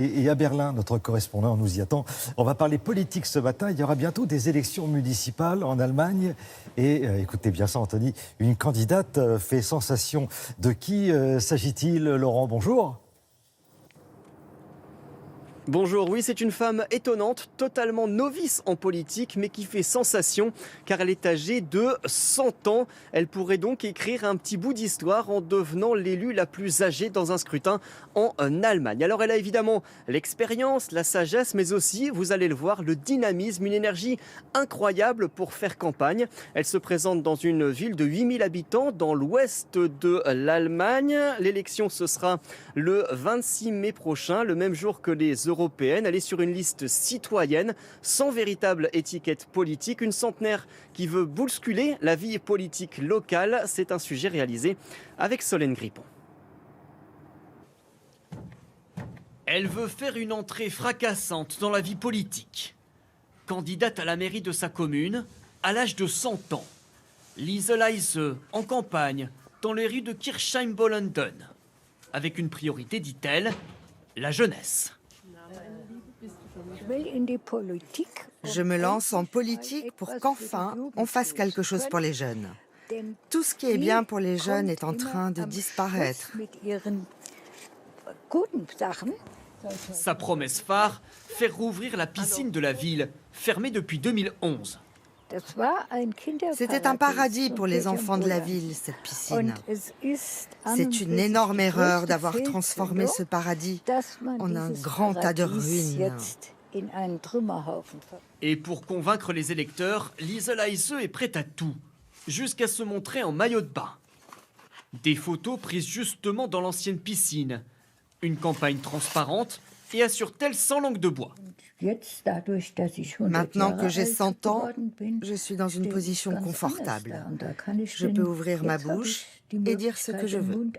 Et à Berlin, notre correspondant nous y attend. On va parler politique ce matin. Il y aura bientôt des élections municipales en Allemagne. Et écoutez bien ça, Anthony, une candidate fait sensation. De qui s'agit-il, Laurent? Bonjour. Bonjour, oui, c'est une femme étonnante, totalement novice en politique, mais qui fait sensation car elle est âgée de 100 ans. Elle pourrait donc écrire un petit bout d'histoire en devenant l'élue la plus âgée dans un scrutin en Allemagne. Alors elle a évidemment l'expérience, la sagesse, mais aussi, vous allez le voir, le dynamisme, une énergie incroyable pour faire campagne. Elle se présente dans une ville de 8000 habitants dans l'ouest de l'Allemagne. L'élection, ce sera le 26 mai prochain, le même jour que les européennes. Elle est sur une liste citoyenne, sans véritable étiquette politique. Une centenaire qui veut bousculer la vie politique locale. C'est un sujet réalisé avec Solène Grippon. Elle veut faire une entrée fracassante dans la vie politique. Candidate à la mairie de sa commune, à l'âge de 100 ans. Lise Leise, en campagne, dans les rues de Kirchheim-Bollenden. Avec une priorité, dit-elle, la jeunesse. Je me lance en politique pour qu'enfin on fasse quelque chose pour les jeunes. Tout ce qui est bien pour les jeunes est en train de disparaître. Sa promesse phare, faire rouvrir la piscine de la ville, fermée depuis 2011. C'était un paradis pour les enfants de la ville, cette piscine. C'est une énorme erreur d'avoir transformé ce paradis en un grand tas de ruines. Et pour convaincre les électeurs, Lise Leise est prête à tout, jusqu'à se montrer en maillot de bain. Des photos prises justement dans l'ancienne piscine. Une campagne transparente et assure-t-elle sans langue de bois. Maintenant que j'ai 100 ans, je suis dans une position confortable. Je peux ouvrir ma bouche et dire ce que je veux.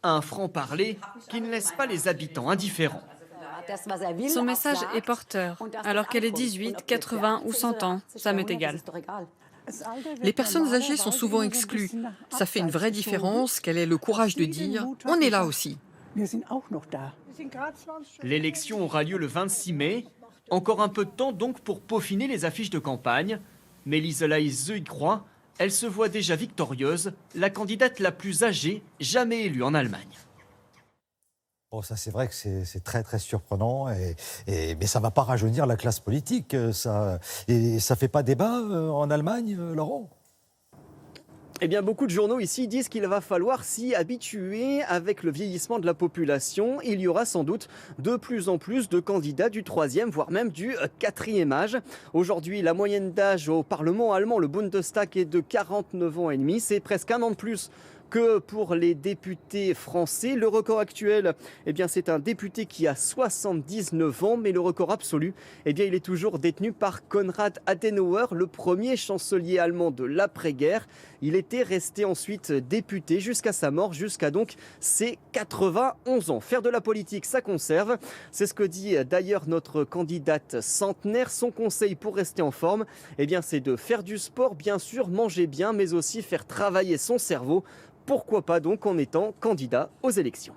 Un franc-parler qui ne laisse pas les habitants indifférents. Son message est porteur, alors qu'elle est 18, 80 ou 100 ans, ça m'est égal. Les personnes âgées sont souvent exclues. Ça fait une vraie différence qu'elle ait le courage de dire « on est là aussi ». L'élection aura lieu le 26 mai. Encore un peu de temps donc pour peaufiner les affiches de campagne. Mais Lise Leise y croit. Elle se voit déjà victorieuse, la candidate la plus âgée jamais élue en Allemagne. Bon, ça c'est vrai que c'est très très surprenant, mais ça ne va pas rajeunir la classe politique. Ça ne fait pas débat en Allemagne, Laurent? Eh bien, beaucoup de journaux ici disent qu'il va falloir s'y habituer avec le vieillissement de la population. Il y aura sans doute de plus en plus de candidats du 3e, voire même du 4e âge. Aujourd'hui, la moyenne d'âge au Parlement allemand, le Bundestag, est de 49 ans et demi. C'est presque un an de plus que pour les députés français. Le record actuel, eh bien, c'est un député qui a 79 ans, mais le record absolu, eh bien, il est toujours détenu par Konrad Adenauer, le premier chancelier allemand de l'après-guerre. Il était resté ensuite député jusqu'à sa mort, jusqu'à donc ses 91 ans. Faire de la politique, ça conserve. C'est ce que dit d'ailleurs notre candidate centenaire. Son conseil pour rester en forme, eh bien, c'est de faire du sport, bien sûr, manger bien, mais aussi faire travailler son cerveau. Pourquoi pas donc en étant candidat aux élections.